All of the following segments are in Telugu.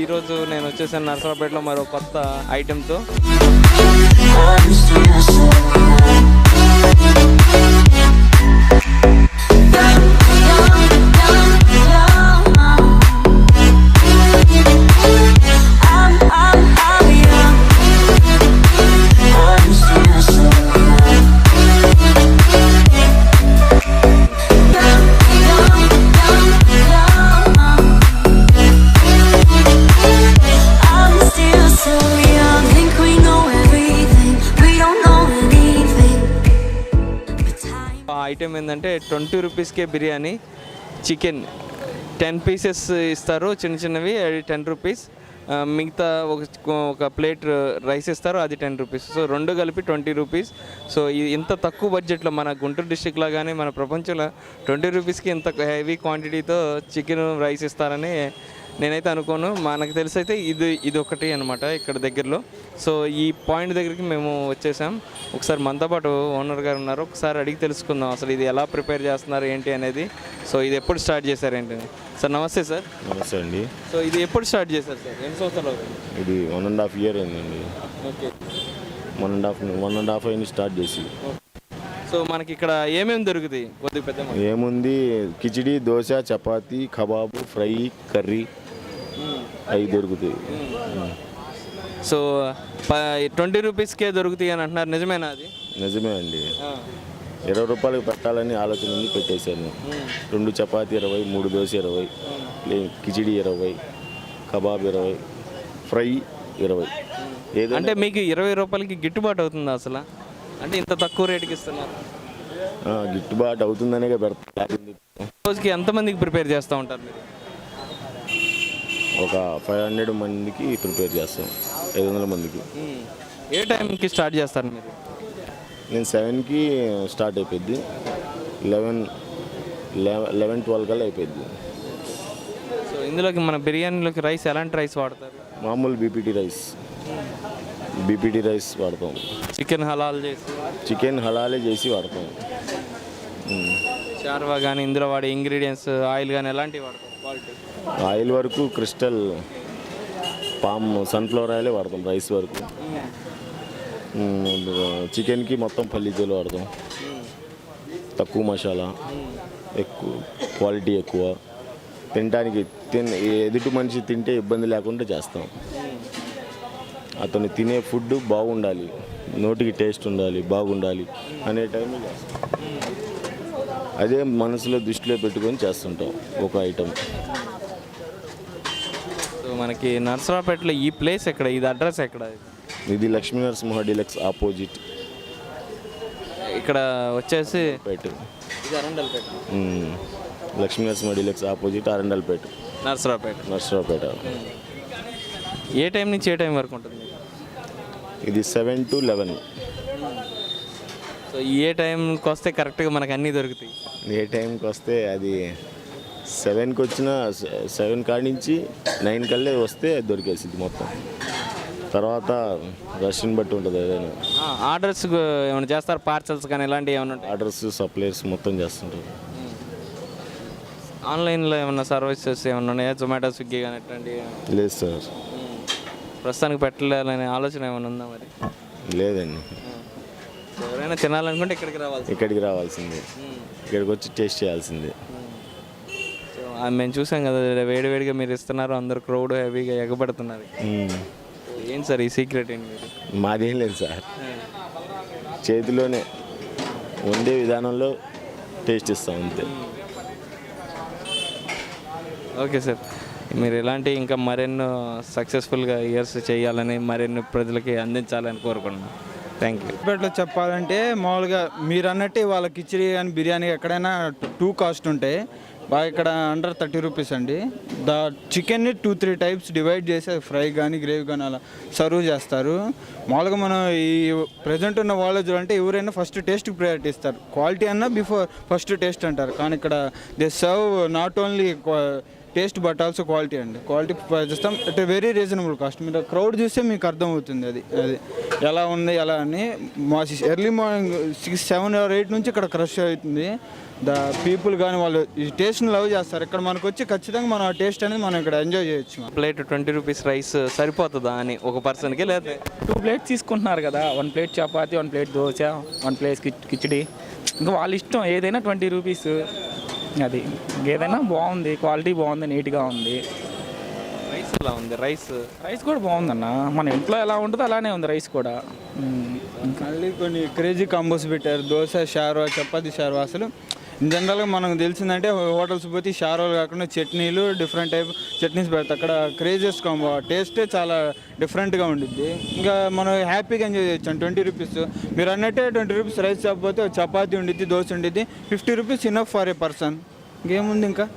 ఈరోజు నేను వచ్చేసాను నర్సరావుపేటలో మరో కొత్త ఐటెంతో. ఐటెం ఏంటంటే 20 రూపీస్కే బిర్యానీ, చికెన్ 10 పీసెస్ ఇస్తారు చిన్న చిన్నవి, అది 10 రూపీస్. మిగతా ఒక ప్లేట్ రైస్ ఇస్తారు, అది 10 రూపీస్. సో రెండు కలిపి 20 రూపీస్. సో ఇంత తక్కువ బడ్జెట్లో మన గుంటూరు డిస్ట్రిక్ట్లో కానీ మన ప్రపంచంలో 20 రూపీస్కి ఇంత హెవీ క్వాంటిటీతో చికెన్ రైస్ ఇస్తారని నేనైతే అనుకోను. మనకు తెలిసి అయితే ఇది ఒకటి అనమాట ఇక్కడ దగ్గరలో. సో ఈ పాయింట్ దగ్గరికి మేము వచ్చేసాం. ఒకసారి మనతో పాటు ఓనర్ గారు ఉన్నారు, ఒకసారి అడిగి తెలుసుకుందాం అసలు ఇది ఎలా ప్రిపేర్ చేస్తున్నారు ఏంటి అనేది. సో ఇది ఎప్పుడు స్టార్ట్ చేశారు ఏంటి సార్? నమస్తే సార్. నమస్తే అండి. సో ఇది ఎప్పుడు స్టార్ట్ చేశారు సార్? ఎన్ని సంవత్సరాలు అవుతుంది? ఇది 1.5 year అయిందండి. ఓకే, 1.5 అయింది స్టార్ట్ చేసి. సో మనకి ఇక్కడ ఏమేమి దొరుకుతాయి? కొద్దిగా పెద్ద ఏముంది, khichdi, dosa, chapati, kebab, fry, curry అవి దొరుకుతాయి. సో 20 రూపీస్కే దొరుకుతాయి అని అంటున్నారు, నిజమేనా అది? నిజమే అండి. 20 రూపాయలకు పెట్టాలని ఆలోచన ఉంది, పెట్టేశాను. 2 చపాతీ 20, 3 దోశ 20, కిచిడి 20, కబాబ్ 20, ఫ్రై 20. అంటే మీకు 20 రూపాయలకి గిట్టుబాటు అవుతుందా అసలు? అంటే ఇంత తక్కువ రేటుకి ఇస్తున్నారు? గిట్టుబాటు అవుతుందనే పెడతాను. రోజుకి ఎంతమందికి ప్రిపేర్ చేస్తూ ఉంటారు మీరు? ఒక 500 మందికి ప్రిపేర్ చేస్తాం, 500 మందికి. ఏ టైంకి స్టార్ట్ చేస్తారు మీరు? నేను 7కి స్టార్ట్ అయిపోద్ది, 11-12 కల్లా అయిపోద్ది. సో ఇందులోకి మన బిర్యానీలోకి రైస్ ఎలాంటి రైస్ వాడతారు? మామూలు బీపీటీ రైస్ వాడతాం. చికెన్ హలాలే చేసి వాడతాం. చార్వా కానీ ఇందులో వాడే ఇంగ్రీడియంట్స్, ఆయిల్ కానీ ఎలాంటివి వాడతాం? ఆయిల్ వరకు క్రిస్టల్ పామ్ సన్ఫ్లవర్ ఆయిలే వాడతాం. రైస్ వరకు చికెన్కి మొత్తం పల్లీతేలు వాడతాం. తక్కువ మసాలా, ఎక్కువ క్వాలిటీ ఎక్కువ. తినడానికి ఎదుటి మనిషి తింటే ఇబ్బంది లేకుండా చేస్తాం. అతను తినే ఫుడ్ బాగుండాలి, నోటికి టేస్ట్ ఉండాలి, బాగుండాలి అనే టైంలో చేస్తాం. అదే మనసులో దృష్టిలో పెట్టుకొని చేస్తుంటాం ఒక ఐటమ్. సో మనకి నర్సరావుపేటలో ఈ ప్లేస్ ఎక్కడ? ఇది అడ్రస్ ఎక్కడ? ఇది లక్ష్మీ నరసింహ డీలక్స్ ఆపోజిట్. ఇక్కడ వచ్చేసి లక్ష్మీ నరసింహ డీలక్స్ ఆపోజిట్, అరండల్పేట, నర్సరావుపేట. ఏ టైం నుంచి ఏ టైం వరకు ఉంటుంది? ఇది 7 to 11. సో ఏ టైంకి వస్తే కరెక్ట్గా మనకు అన్నీ దొరుకుతాయి? ఏ టైంకి వస్తే అది 7కి వచ్చిన 7 కాడి నుంచి 9 కల్లా వస్తే దొరికేసింది మొత్తం. తర్వాత రష్ని బట్టి ఉంటుంది. ఏదైనా ఆర్డర్స్ ఏమైనా చేస్తారు? పార్సల్స్ కానీ ఇలాంటివి ఏమైనా ఉంటాయి? ఆర్డర్స్, సప్లైస్ మొత్తం చేస్తుంటారు. ఆన్లైన్లో ఏమన్నా సర్వీసెస్ ఏమన్నా ఉన్నాయా? జొమాటో, స్విగ్గీ కానీ అట్లాంటివి? లేదు సార్, ప్రస్తుతానికి పెట్టాలనే ఆలోచన ఏమైనా ఉందా మరి? లేదండి. ఎవరైనా తినాలనుకుంటే ఇక్కడికి రావాల్సిందే, ఇక్కడికి వచ్చి టేస్ట్ చేయాల్సిందే. సో మేము చూసాం కదా, వేడివేడిగా మీరు ఇస్తున్నారు, అందరు క్రౌడ్ హెవీగా ఎగబడుతున్నారు. ఏంటి సార్ ఈ సీక్రెట్ ఏంటి? మాదేం లేదు సార్, చేతిలోనే వండే విధానంలో టేస్ట్ ఇస్తాం అంతే. ఓకే సార్, మీరు ఇలాంటి ఇంకా మరెన్నో సక్సెస్ఫుల్గా ఇయర్స్ చేయాలని, మరెన్నో ప్రజలకి అందించాలని కోరుకుంటున్నాను. Thank you. ఇప్పట్లో చెప్పాలంటే మామూలుగా మీరు అన్నట్టు వాళ్ళ కిచిడి కానీ బిర్యానీ ఎక్కడైనా 2 కాస్ట్ ఉంటాయి. బాగా ఇక్కడ అండర్ 30 రూపీస్ అండి. చికెన్ని 2-3 టైప్స్ డివైడ్ చేసి ఫ్రై కానీ గ్రేవీ కానీ అలా సర్వ్ చేస్తారు. మామూలుగా మనం ఈ ప్రజెంట్ ఉన్న వాళ్ళలో అంటే ఎవరైనా ఫస్ట్ టేస్ట్కి ప్రయారిటీ ఇస్తారు. క్వాలిటీ అన్నా ఫస్ట్ టేస్ట్ అంటారు. కానీ ఇక్కడ they serve not only taste but also quality అండి. క్వాలిటీ చేస్తాం అట్ వెరీ రీజనబుల్ కాస్ట్. మీరు క్రౌడ్ చూస్తే మీకు అర్థమవుతుంది అది ఎలా ఉంది ఎలా అని. ఎర్లీ మార్నింగ్ 6, 7 or 8 నుంచి ఇక్కడ క్రష్ అవుతుంది. ద పీపుల్ కానీ వాళ్ళు ఈ టేస్ట్ని లవ్ చేస్తారు. ఇక్కడ మనకు వచ్చి ఖచ్చితంగా మనం ఆ టేస్ట్ అనేది మనం ఇక్కడ ఎంజాయ్ చేయొచ్చు. ప్లేట్ 20 రూపీస్ రైస్ సరిపోతుందా అని ఒక పర్సన్కి, లేదా 2 ప్లేట్స్ తీసుకుంటున్నారు కదా, 1 plate chapati, 1 plate dosa, 1 plate khichdi, ఇంకా వాళ్ళ ఇష్టం. ఏదైనా 20 రూపీస్. అది ఏదైనా బాగుంది, క్వాలిటీ బాగుంది, నీట్గా ఉంది. రైస్ ఎలా ఉంది? రైస్ కూడా బాగుందన్న, మన ఇంట్లో ఎలా ఉంటుందో అలానే ఉంది రైస్ కూడా. మళ్ళీ కొన్ని క్రేజీ కాంబోస్ పెట్టారు. దోశ షార్వా, చపాతి షార్వా. అసలు జనరల్గా మనకు తెలిసిందంటే హోటల్స్ పోతే షార్వాలు కాకుండా చట్నీలు, డిఫరెంట్ టైప్ చట్నీస్ పెడతారు. అక్కడ క్రేజియస్ కాంబో, టేస్టే చాలా డిఫరెంట్గా ఉండిద్ది. ఇంకా మనం హ్యాపీగా ఎంజాయ్ చేయొచ్చు. 20 రూపీస్ మీరు అన్నట్టే 20 రూపీస్ రైస్ చెప్పకపోతే చపాతీ ఉండిద్ది, దోశ ఉండిద్ది. 50 rupees enough for a person. ఇంకేముంది ఇంకా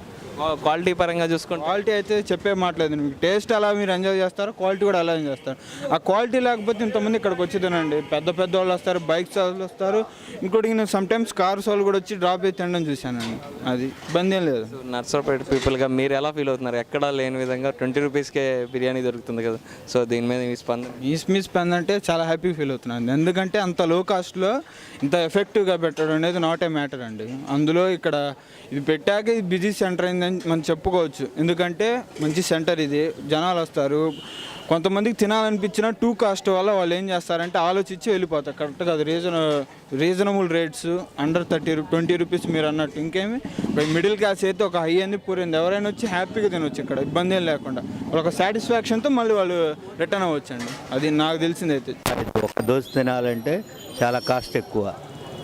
క్వాలిటీ పరంగా చూసుకుంటే క్వాలిటీ అయితే చెప్పే మాట్లేదు. మీకు టేస్ట్ అలా మీరు ఎంజాయ్ చేస్తారు, క్వాలిటీ కూడా అలా ఎంజాయ్ చేస్తారు. ఆ క్వాలిటీ లేకపోతే ఇంతమంది ఇక్కడికి వచ్చి తినండి. పెద్ద వాళ్ళు వస్తారు, బైక్స్ వాళ్ళు వస్తారు, ఇంకోటి నేను సమ్టైమ్స్ కార్స్ వాళ్ళు కూడా వచ్చి డ్రాప్ అయితే తినడం చూశానండి. అది ఇబ్బంది ఏం లేదు. నర్సరావుపేట పీపుల్గా మీరు ఎలా ఫీల్ అవుతున్నారు? ఎక్కడా లేని విధంగా 20 రూపీస్కే బిర్యానీ దొరుకుతుంది కదా, సో దీని మీద మీ స్పందన? మీ స్పెండ్ అంటే చాలా హ్యాపీ ఫీల్ అవుతున్నాను. ఎందుకంటే అంత లో కాస్ట్లో ఇంత ఎఫెక్టివ్గా పెట్టడం అనేది నాట్ ఏ మ్యాటర్ అండి. అందులో ఇక్కడ ఇది పెట్టాక ఇది బిజీ సెంటర్ అయిందని మనం చెప్పుకోవచ్చు. ఎందుకంటే మంచి సెంటర్ ఇది, జనాలు వస్తారు. కొంతమందికి తినాలనిపించిన 2 కాస్ట్ వల్ల వాళ్ళు ఏం చేస్తారంటే ఆలోచించి వెళ్ళిపోతారు. కరెక్ట్గా అది రీజనబుల్ రేట్స్, అండర్ 20 రూపీస్ మీరు అన్నట్టు. ఇంకేమి మిడిల్ క్లాస్ అయితే ఒక హై అంది పూరింది ఎవరైనా వచ్చి హ్యాపీగా తినొచ్చు ఇక్కడ, ఇబ్బంది ఏం లేకుండా. వాళ్ళొక సాటిస్ఫాక్షన్తో మళ్ళీ వాళ్ళు రిటర్న్ అవ్వచ్చండి. అది నాకు తెలిసింది. అయితే ఒక దోశ తినాలంటే చాలా కాస్ట్ ఎక్కువ,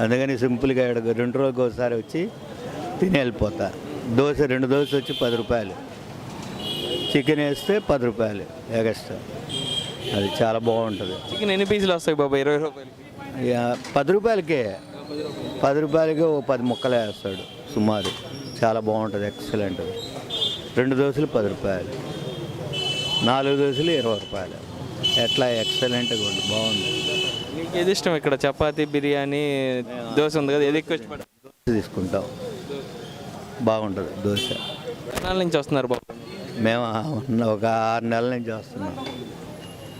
అందుకని సింపుల్గా 2 రోజులకు ఒకసారి వచ్చి తిని వెళ్ళిపోతా. 2 దోశ వచ్చి 10 రూపాయలు, చికెన్ వేస్తే 10 రూపాయలు ఎగస్ట్రా. అది చాలా బాగుంటుంది. చికెన్ ఎన్ని పీసులు వస్తాయి బాబా? 20 రూపాయలు. 10 రూపాయలకే, 10 రూపాయలకే ఓ 10 ముక్కలే వేస్తాడు సుమారు. చాలా బాగుంటుంది, ఎక్సలెంట్. 2 దోశలు 10 రూపాయలు, 4 దోశలు 20 రూపాయలు. ఎట్లా ఎక్సలెంట్గా ఉంది, బాగుంది. మీకు ఏది ఇష్టం ఇక్కడ? చపాతీ, బిర్యానీ, దోశ ఉంది కదా, ఏది ఎక్కువ ఇష్టపడతారు? దోశ తీసుకుంటాం, బాగుంటుంది దోశ. ఎన్నాళ్ళ నుంచి వస్తున్నారు బాబు? మేము ఒక 6 నెలల నుంచి వస్తున్నాం.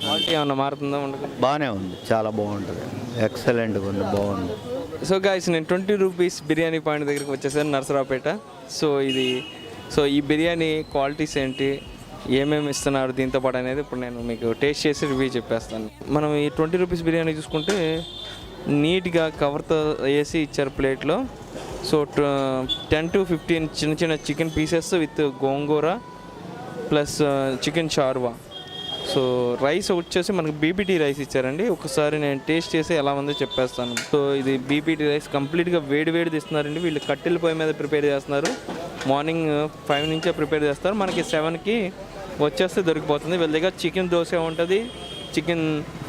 క్వాలిటీ ఏమన్నా మారుతుందా? ఉండదు, బాగానే ఉంది, చాలా బాగుంటుంది, ఎక్సలెంట్గా ఉంది, బాగుంది. సో గాయ్స్, నేను 20 రూపీస్ బిర్యానీ పాయింట్ దగ్గరికి వచ్చేసాను, నర్సరావుపేట. సో ఈ బిర్యానీ క్వాలిటీస్ ఏంటి, ఏమేమి ఇస్తున్నారు దీంతో పాటు అనేది ఇప్పుడు నేను మీకు టేస్ట్ చేసి రివ్యూ చెప్పేస్తాను. మనం ఈ 20 రూపీస్ బిర్యానీ చూసుకుంటే నీట్గా కవర్తో వేసి ఇచ్చారు ప్లేట్లో. సో 10 to 15 చిన్న chicken pieces with gongura plus chicken shorba. So rice వచ్చేసి మనకు బీపీటీ రైస్ ఇచ్చారండి. ఒకసారి నేను టేస్ట్ చేసి ఎలా ఉందో చెప్పేస్తాను. సో ఇది బీపీటీ రైస్ కంప్లీట్గా వేడి తీస్తున్నారండి. వీళ్ళు కట్టెల పొయ్యి మీద ప్రిపేర్ చేస్తున్నారు. మార్నింగ్ 5 నుంచే ప్రిపేర్ చేస్తారు, మనకి 7కి వచ్చేస్తే దొరికిపోతుంది. వీళ్ళ దగ్గర చికెన్ దోశ ఉంటుంది,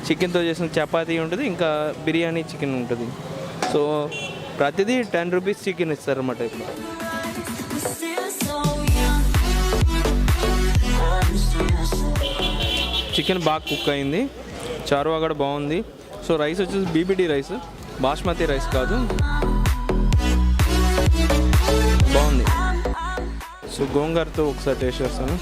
చికెన్తో చేసిన చపాతీ ఉంటుంది, ఇంకా బిర్యానీ చికెన్ ఉంటుంది. సో ప్రతిదీ 10 రూపీస్ చికెన్ ఇస్తారన్నమాట. ఇప్పుడు చికెన్ బాగా కుక్ అయింది, చారువా కూడా బాగుంది. సో రైస్ వచ్చేసి బీబీటీ రైస్, బాస్మతి రైస్ కాదు, బాగుంది. సో గోంగూరతో ఒకసారి టేస్ట్ చేస్తాను,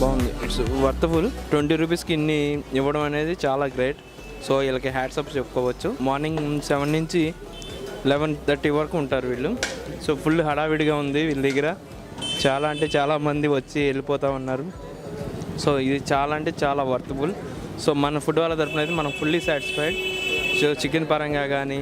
బాగుంది. It's worthful. 20 రూపీస్కి ఇన్ని ఇవ్వడం అనేది చాలా గ్రేట్. సో వీళ్ళకి హ్యాట్సప్ చెప్పుకోవచ్చు. మార్నింగ్ 7 నుంచి 11:30 వరకు ఉంటారు వీళ్ళు. సో ఫుల్ హడావిడిగా ఉంది వీళ్ళ దగ్గర. చాలా అంటే చాలా మంది వచ్చి వెళ్ళిపోతూ ఉన్నారు. సో ఇది చాలా అంటే చాలా వర్త్ఫుల్. సో మన ఫుడ్ వాళ్ళ తరపున అయితే మనం ఫుల్లీ సాటిస్ఫైడ్. సో చికెన్ పరంగా కానీ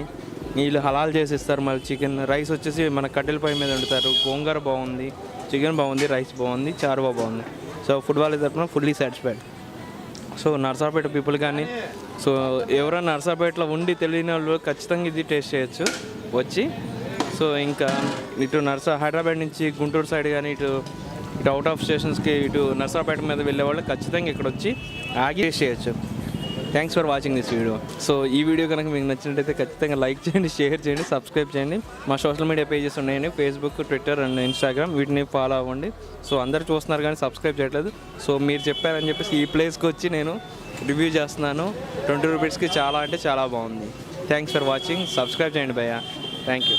వీళ్ళు హలాల్ చేసి ఇస్తారు. మళ్ళీ చికెన్ రైస్ వచ్చేసి మన కట్టెల పొయ్యి మీద వండుతారు. గోంగూర బాగుంది, చికెన్ బాగుంది, రైస్ బాగుంది, చారువా బాగుంది. సో ఫుడ్ వాళ్ళ తరపున fully satisfied. So Narsapeta people కానీ, సో ఎవరైనా నర్సాపేటలో ఉండి తెలియని వాళ్ళు ఖచ్చితంగా ఇది టేస్ట్ చేయొచ్చు వచ్చి. సో ఇంకా ఇటు హైదరాబాద్ నుంచి గుంటూరు సైడ్ కానీ ఇటు అవుట్ ఆఫ్ స్టేషన్స్కి ఇటు నర్సాపేట మీద వెళ్ళే వాళ్ళు ఖచ్చితంగా ఇక్కడ వచ్చి ఆగి టేస్ట్ చేయొచ్చు. Thanks for watching this video. So ఈ వీడియో కనుక మీకు నచ్చినట్టయితే ఖచ్చితంగా లైక్ చేయండి, షేర్ చేయండి, సబ్స్క్రైబ్ చేయండి. మా సోషల్ మీడియా పేజెస్ ఉన్నాయండి, ఫేస్బుక్, ట్విట్టర్ అండ్ ఇన్స్టాగ్రామ్. వీటిని ఫాలో అవ్వండి. సో అందరు చూస్తున్నారు కానీ సబ్స్క్రైబ్ చేయట్లేదు. సో మీరు చెప్పారని చెప్పేసి ఈ ప్లేస్కి వచ్చి నేను రివ్యూ చేస్తున్నాను. 20 రూపీస్కి చాలా అంటే చాలా బాగుంది. Thanks for watching. సబ్స్క్రైబ్ చేయండి భయ్యా. Thank you.